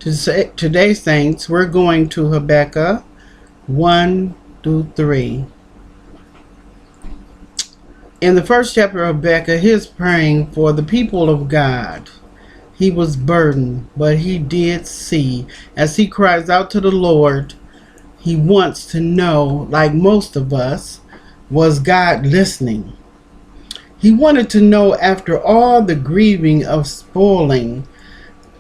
Today, saints, we're going to Habakkuk 1 through 3. In the first chapter of Habakkuk, he is praying for the people of God. He was burdened, but he did see. As he cries out to the Lord, he wants to know, like most of us, was God listening? He wanted to know, after all the grieving of spoiling,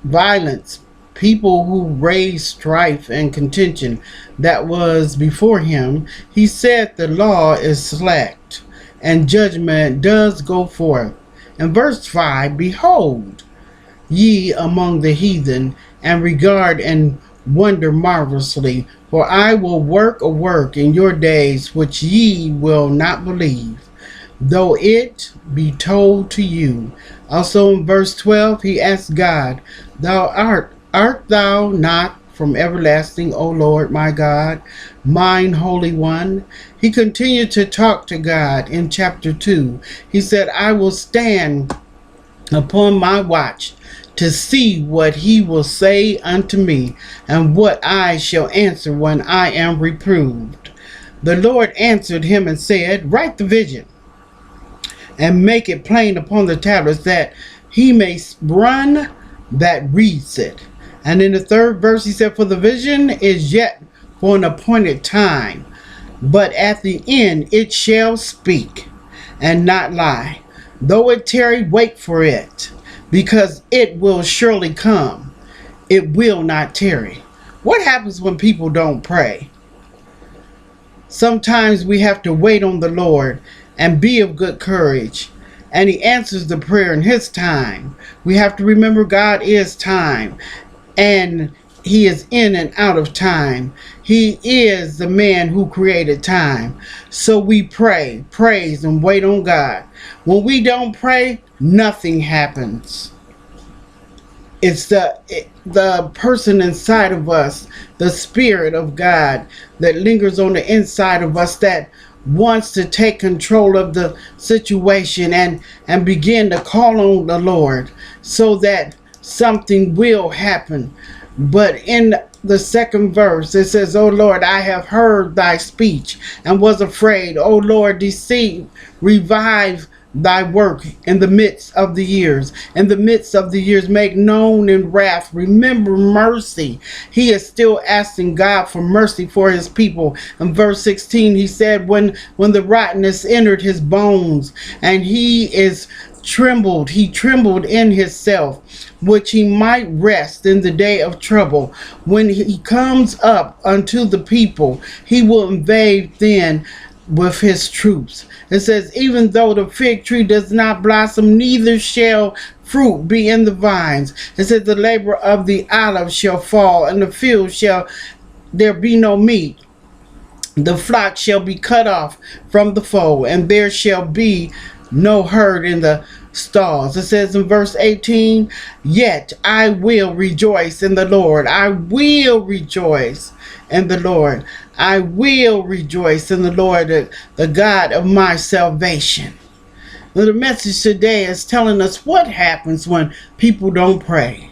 violence, people who raised strife and contention that was before him, he said the law is slacked and judgment does go forth. In verse 5, behold, ye among the heathen, and regard and wonder marvelously, for I will work a work in your days which ye will not believe, though it be told to you. Also in verse 12, he asked God, art thou not from everlasting, O Lord my God, mine Holy One? He continued to talk to God in chapter 2. He said, I will stand upon my watch to see what he will say unto me, and what I shall answer when I am reproved. The Lord answered him and said, write the vision, and make it plain upon the tablets, that he may run that reads it. And in the third verse he said, for the vision is yet for an appointed time, but at the end it shall speak and not lie. Though it tarry, wait for it, because it will surely come. It will not tarry. What happens when people don't pray? Sometimes we have to wait on the Lord and be of good courage, and he answers the prayer in his time. We have to remember God is time, and he is in and out of time. He is the man who created time. So we pray, praise, and wait on God. When we don't pray, nothing happens. It's the person inside of us, the Spirit of God that lingers on the inside of us, that wants to take control of the situation and begin to call on the Lord so that something will happen. But in the second verse, it says, O Lord, I have heard thy speech and was afraid. O Lord, revive thy work in the midst of the years. In the midst of the years, make known in wrath. Remember mercy. He is still asking God for mercy for his people. In verse 16, he said, when the rottenness entered his bones, and he trembled in himself, which he might rest in the day of trouble. When he comes up unto the people, he will invade then with his troops. It says, even though the fig tree does not blossom, neither shall fruit be in the vines. It says, the labor of the olive shall fall, and the field shall there be no meat. The flock shall be cut off from the fold, and there shall be no herd in the stalls. It says in verse 18, yet I will rejoice in the Lord. I will rejoice in the Lord. I will rejoice in the Lord, the God of my salvation. Well, the message today is telling us what happens when people don't pray.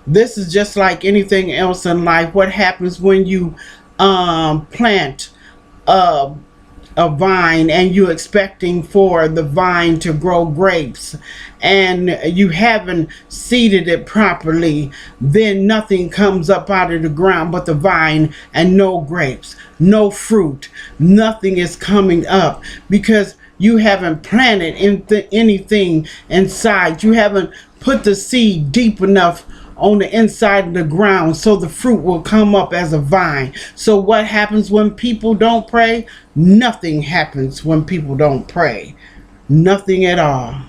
This is just like anything else in life. What happens when you plant a vine and you're expecting for the vine to grow grapes, and you haven't seeded it properly, then nothing comes up out of the ground but the vine, and no grapes, no fruit, nothing is coming up, because you haven't planted anything inside. You haven't put the seed deep enough on the inside of the ground so the fruit will come up as a vine. So what happens when people don't pray? Nothing happens when people don't pray. Nothing at all.